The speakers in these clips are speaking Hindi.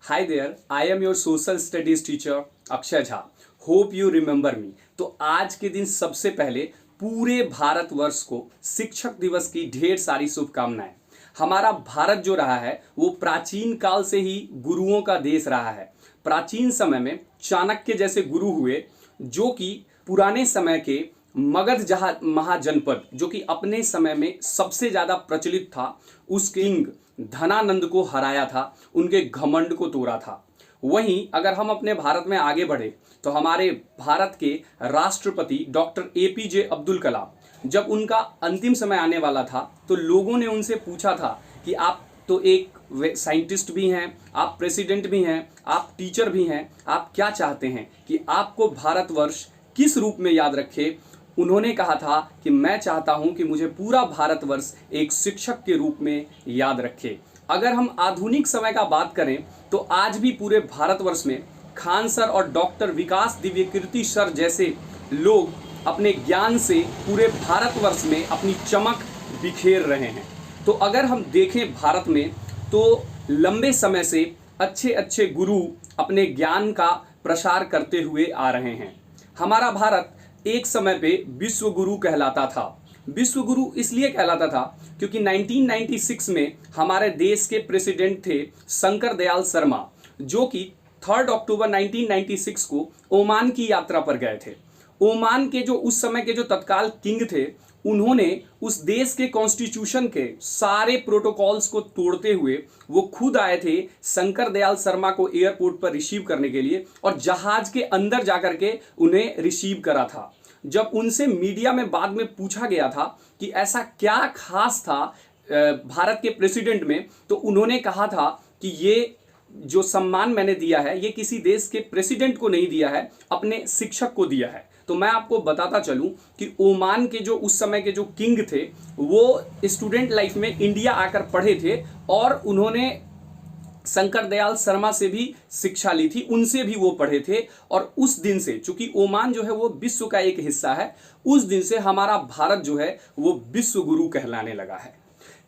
Hi there, I am your social studies teacher Akshay Jha. Hope you remember मी. तो आज के दिन सबसे पहले पूरे भारतवर्ष को शिक्षक दिवस की ढेर सारी शुभकामनाएं. हमारा भारत जो रहा है वो प्राचीन काल से ही गुरुओं का देश रहा है. प्राचीन समय में चाणक्य जैसे गुरु हुए जो कि पुराने समय के मगध जहाँ महाजनपद जो कि अपने समय में सबसे ज्यादा प्रचलित था उस किंग धनानंद को हराया था, उनके घमंड को तोड़ा था. वहीं अगर हम अपने भारत में आगे बढ़े तो हमारे भारत के राष्ट्रपति डॉक्टर एपीजे अब्दुल कलाम, जब उनका अंतिम समय आने वाला था तो लोगों ने उनसे पूछा था कि आप तो एक साइंटिस्ट भी हैं, आप प्रेसिडेंट भी हैं, आप टीचर भी हैं, आप क्या चाहते हैं कि आपको भारतवर्ष किस रूप में याद रखे. उन्होंने कहा था कि मैं चाहता हूं कि मुझे पूरा भारतवर्ष एक शिक्षक के रूप में याद रखे. अगर हम आधुनिक समय का बात करें तो आज भी पूरे भारतवर्ष में खान सर और डॉक्टर विकास दिव्यकीर्ति सर जैसे लोग अपने ज्ञान से पूरे भारतवर्ष में अपनी चमक बिखेर रहे हैं. तो अगर हम देखें भारत में तो लंबे समय से अच्छे अच्छे गुरु अपने ज्ञान का प्रसार करते हुए आ रहे हैं. हमारा भारत एक समय पे विश्व गुरु कहलाता था. विश्व गुरु इसलिए कहलाता था क्योंकि 1996 में हमारे देश के प्रेसिडेंट थे शंकर दयाल शर्मा, जो कि 3 अक्टूबर 1996 को ओमान की यात्रा पर गए थे. ओमान के जो उस समय के जो तत्काल किंग थे, उन्होंने उस देश के कॉन्स्टिट्यूशन के सारे प्रोटोकॉल्स को तोड़ते हुए वो खुद आए थे शंकर दयाल शर्मा को एयरपोर्ट पर रिसीव करने के लिए और जहाज के अंदर जाकर के उन्हें रिसीव करा था. जब उनसे मीडिया में बाद में पूछा गया था कि ऐसा क्या खास था भारत के प्रेसिडेंट में, तो उन्होंने कहा था कि ये जो सम्मान मैंने दिया है ये किसी देश के प्रेसिडेंट को नहीं दिया है, अपने शिक्षक को दिया है. तो मैं आपको बताता चलूं कि ओमान के जो उस समय के जो किंग थे वो स्टूडेंट लाइफ में इंडिया आकर पढ़े थे और उन्होंने शंकर दयाल शर्मा से भी शिक्षा ली थी, उनसे भी वो पढ़े थे. और उस दिन से, चूंकि ओमान जो है वो विश्व का एक हिस्सा है, उस दिन से हमारा भारत जो है वो विश्व गुरु कहलाने लगा है.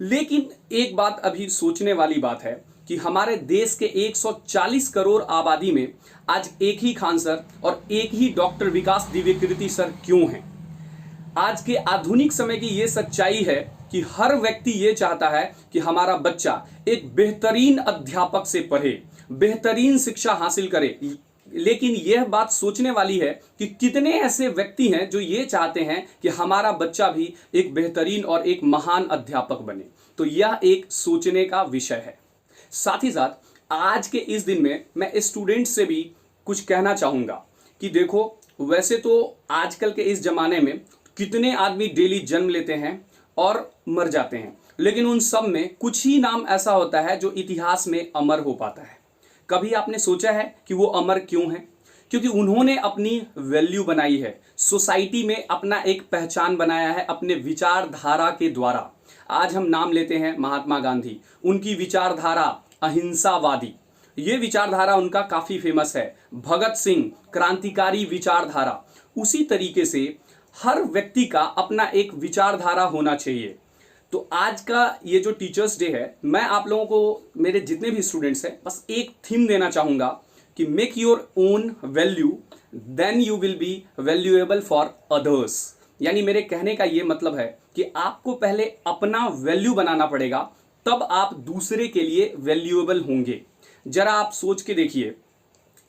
लेकिन एक बात अभी सोचने वाली बात है कि हमारे देश के 140 करोड़ आबादी में आज एक ही खान सर और एक ही डॉक्टर विकास दिव्यकीर्ति सर क्यों हैं. आज के आधुनिक समय की ये सच्चाई है कि हर व्यक्ति ये चाहता है कि हमारा बच्चा एक बेहतरीन अध्यापक से पढ़े, बेहतरीन शिक्षा हासिल करे. लेकिन यह बात सोचने वाली है कि कितने ऐसे व्यक्ति हैं जो ये चाहते हैं कि हमारा बच्चा भी एक बेहतरीन और एक महान अध्यापक बने. तो यह एक सोचने का विषय है. साथ ही साथ आज के इस दिन में मैं स्टूडेंट से भी कुछ कहना चाहूँगा कि देखो, वैसे तो आजकल के इस जमाने में कितने आदमी डेली जन्म लेते हैं और मर जाते हैं, लेकिन उन सब में कुछ ही नाम ऐसा होता है जो इतिहास में अमर हो पाता है. कभी आपने सोचा है कि वो अमर क्यों है? क्योंकि उन्होंने अपनी वैल्यू बनाई है, सोसाइटी में अपना एक पहचान बनाया है अपने विचारधारा के द्वारा. आज हम नाम लेते हैं महात्मा गांधी, उनकी विचारधारा अहिंसावादी, ये विचारधारा उनका काफी फेमस है. भगत सिंह, क्रांतिकारी विचारधारा. उसी तरीके से हर व्यक्ति का अपना एक विचारधारा होना चाहिए. तो आज का ये जो टीचर्स डे है, मैं आप लोगों को, मेरे जितने भी स्टूडेंट्स हैं, बस एक थीम देना चाहूँगा कि make your own value then you will be valuable for others. यानी मेरे कहने का ये मतलब है कि आपको पहले अपना वैल्यू बनाना पड़ेगा, तब आप दूसरे के लिए वैल्यूएबल होंगे. जरा आप सोच के देखिए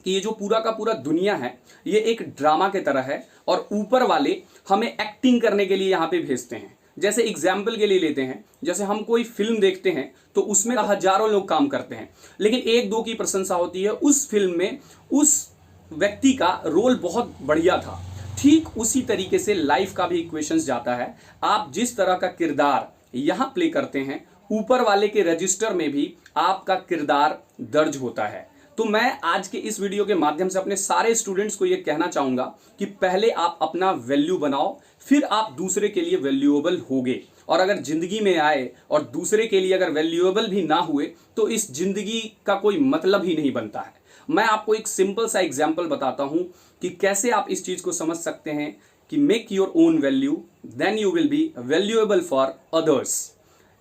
कि ये जो पूरा का पूरा दुनिया है ये एक ड्रामा के तरह है और ऊपर वाले हमें एक्टिंग करने के लिए यहाँ पे भेजते हैं. जैसे एग्जाम्पल के लिए लेते हैं, जैसे हम कोई फिल्म देखते हैं तो उसमें हजारों लोग काम करते हैं, लेकिन एक दो की प्रशंसा होती है. उस फिल्म में उस व्यक्ति का रोल बहुत बढ़िया था. ठीक उसी तरीके से लाइफ का भी इक्वेशंस जाता है. आप जिस तरह का किरदार यहाँ प्ले करते हैं, ऊपर वाले के रजिस्टर में भी आपका किरदार दर्ज होता है. तो मैं आज के इस वीडियो के माध्यम से अपने सारे स्टूडेंट्स को यह कहना चाहूंगा कि पहले आप अपना वैल्यू बनाओ, फिर आप दूसरे के लिए वैल्यूएबल होगे. और अगर जिंदगी में आए और दूसरे के लिए अगर वैल्यूएबल भी ना हुए तो इस जिंदगी का कोई मतलब ही नहीं बनता है. मैं आपको एक सिंपल सा एग्जाम्पल बताता हूं कि कैसे आप इस चीज को समझ सकते हैं कि make your own value then you will be valuable for others.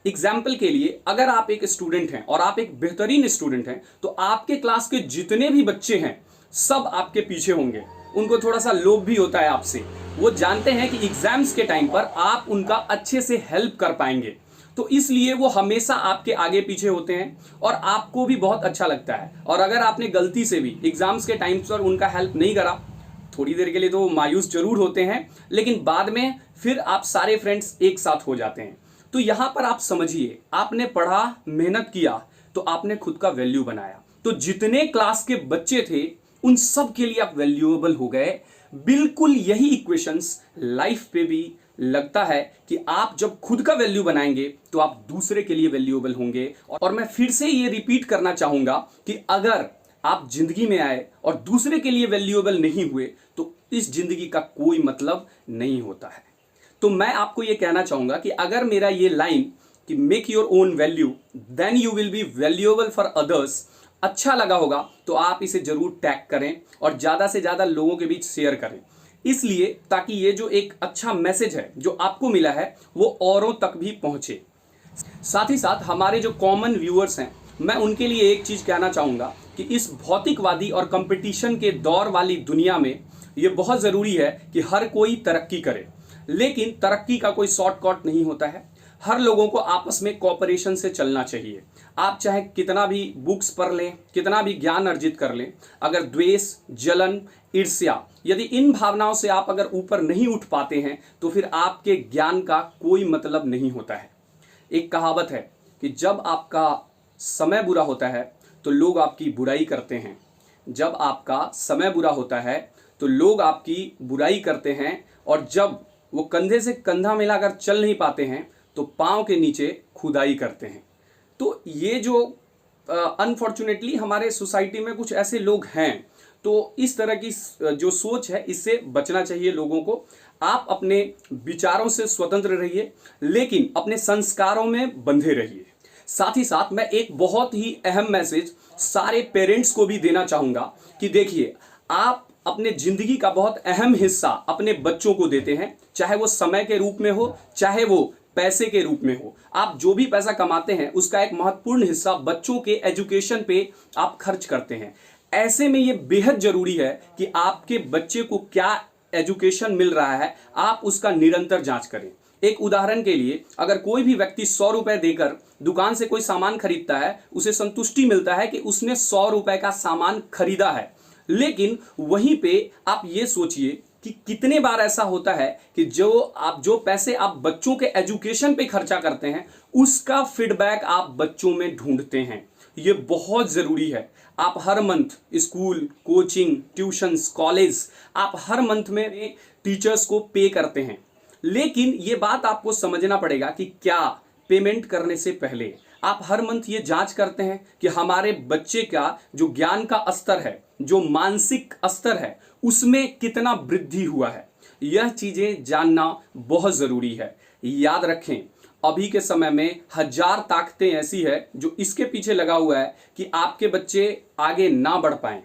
Example के लिए अगर आप एक स्टूडेंट हैं और आप एक बेहतरीन स्टूडेंट हैं तो आपके क्लास के जितने भी बच्चे हैं सब आपके पीछे होंगे। उनको थोड़ा सा लोभ भी होता है आपसे, वो जानते हैं कि एग्जाम्स के टाइम पर आप उनका अच्छे से हेल्प कर पाएंगे, तो इसलिए वो हमेशा आपके आगे पीछे होते हैं और आपको भी बहुत अच्छा लगता है। और अगर आपने गलती से भी एग्जाम्स के टाइम पर उनका हेल्प नहीं करा, थोड़ी देर के लिए तो मायूस जरूर होते हैं, लेकिन बाद में फिर आप सारे फ्रेंड्स एक साथ हो जाते हैं। तो यहां पर आप समझिए, आपने पढ़ा, मेहनत किया, तो आपने खुद का वैल्यू बनाया, तो जितने क्लास के बच्चे थे उन सब के लिए आप वैल्यूएबल हो गए। बिल्कुल यही इक्वेशंस लाइफ पे भी लगता है कि आप जब खुद का वैल्यू बनाएंगे तो आप दूसरे के लिए वैल्यूएबल होंगे। और मैं फिर से ये रिपीट करना चाहूंगा कि अगर आप जिंदगी में आए और दूसरे के लिए वैल्यूएबल नहीं हुए तो इस जिंदगी का कोई मतलब नहीं होता है। तो मैं आपको ये कहना चाहूंगा कि अगर मेरा ये लाइन कि make your own value then you will be valuable for others अच्छा लगा होगा तो आप इसे जरूर टैग करें और ज्यादा से ज्यादा लोगों के बीच शेयर करें, इसलिए ताकि ये जो एक अच्छा मैसेज है जो आपको मिला है वो औरों तक भी पहुंचे। साथ ही साथ हमारे जो कॉमन व्यूअर्स हैं, मैं उनके लिए एक चीज कहना चाहूंगा कि इस भौतिकवादी और कंपटीशन के दौर वाली दुनिया में ये बहुत जरूरी है कि हर कोई तरक्की करे, लेकिन तरक्की का कोई शॉर्टकट नहीं होता है। हर लोगों को आपस में कोऑपरेशन से चलना चाहिए। आप चाहे कितना भी बुक्स पढ़ लें, कितना भी ज्ञान अर्जित कर लें, अगर द्वेष, जलन, ईर्ष्या, यदि इन भावनाओं से आप अगर ऊपर नहीं उठ पाते हैं तो फिर आपके ज्ञान का कोई मतलब नहीं होता है। एक कहावत है कि जब आपका समय बुरा होता है तो लोग आपकी बुराई करते हैं, जब आपका समय बुरा होता है तो लोग आपकी बुराई करते हैं, और जब वो कंधे से कंधा मिलाकर चल नहीं पाते हैं तो पाँव के नीचे खुदाई करते हैं। तो ये जो अनफॉर्चुनेटली हमारे सोसाइटी में कुछ ऐसे लोग हैं, तो इस तरह की जो सोच है इससे बचना चाहिए लोगों को। आप अपने विचारों से स्वतंत्र रहिए, लेकिन अपने संस्कारों में बंधे रहिए। साथ ही साथ मैं एक बहुत ही अहम मैसेज सारे पेरेंट्स को भी देना चाहूँगा कि देखिए, आप अपने जिंदगी का बहुत अहम हिस्सा अपने बच्चों को देते हैं, चाहे वो समय के रूप में हो, चाहे वो पैसे के रूप में हो। आप जो भी पैसा कमाते हैं उसका एक महत्वपूर्ण हिस्सा बच्चों के एजुकेशन पे आप खर्च करते हैं। ऐसे में ये बेहद जरूरी है कि आपके बच्चे को क्या एजुकेशन मिल रहा है, आप उसका निरंतर जांच करें। एक उदाहरण के लिए, अगर कोई भी व्यक्ति 100 रुपए देकर दुकान से कोई सामान खरीदता है, उसे संतुष्टि मिलता है कि उसने 100 रुपए का सामान खरीदा है, लेकिन वहीं पे आप ये सोचिए कि कितने बार ऐसा होता है कि जो पैसे आप बच्चों के एजुकेशन पे खर्चा करते हैं उसका फीडबैक आप बच्चों में ढूंढते हैं। ये बहुत जरूरी है। आप हर month school, coaching, tuitions, college, आप हर मंथ में टीचर्स को पे करते हैं, लेकिन ये बात आपको समझना पड़ेगा कि क्या पेमेंट करने से पहले आप हर मंथ ये जांच करते हैं कि हमारे बच्चे का जो ज्ञान का स्तर है, जो मानसिक स्तर है, उसमें कितना वृद्धि हुआ है। यह चीजें जानना बहुत जरूरी है। याद रखें, अभी के समय में 1000 ताकतें ऐसी है जो इसके पीछे लगा हुआ है कि आपके बच्चे आगे ना बढ़ पाएं।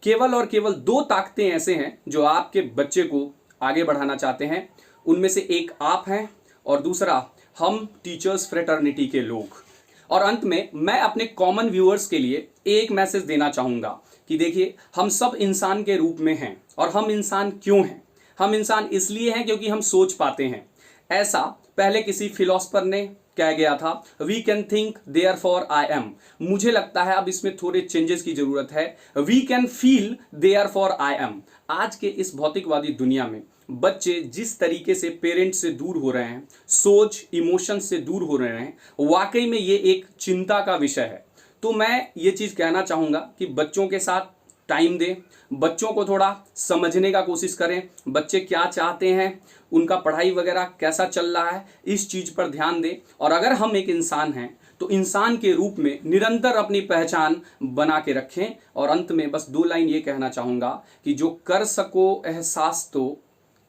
केवल और केवल 2 ताकतें ऐसे हैं जो आपके बच्चे को आगे बढ़ाना चाहते हैं। उनमें से एक आप हैं और दूसरा हम टीचर्स फ्रेटर्निटी के लोग। और अंत में मैं अपने कॉमन व्यूअर्स के लिए एक मैसेज देना चाहूँगा कि देखिए, हम सब इंसान के रूप में हैं। और हम इंसान क्यों हैं? हम इंसान इसलिए हैं क्योंकि हम सोच पाते हैं। ऐसा पहले किसी फिलोसफर ने कह गया था, we can think therefore I am. मुझे लगता है अब इसमें थोड़े चेंजेस की जरूरत है। We can feel therefore I am. आज के इस भौतिकवादी दुनिया में बच्चे जिस तरीके से पेरेंट्स से दूर हो रहे हैं, सोच, इमोशन से दूर हो रहे हैं, वाकई में ये एक चिंता का विषय है। तो मैं ये चीज़ कहना चाहूँगा कि बच्चों के साथ टाइम दें, बच्चों को थोड़ा समझने का कोशिश करें, बच्चे क्या चाहते हैं, उनका पढ़ाई वगैरह कैसा चल रहा है, इस चीज़ पर ध्यान दें। और अगर हम एक इंसान हैं तो इंसान के रूप में निरंतर अपनी पहचान बना के रखें। और अंत में बस 2 लाइन ये कहना चाहूँगा कि जो कर सको एहसास तो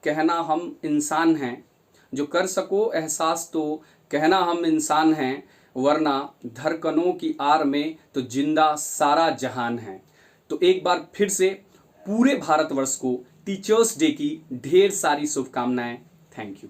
कहना हम इंसान हैं, जो कर सको एहसास तो कहना हम इंसान हैं, वरना धड़कनों की आर में तो जिंदा सारा जहान है। तो एक बार फिर से पूरे भारतवर्ष को टीचर्स डे की ढेर सारी शुभकामनाएं। Thank you.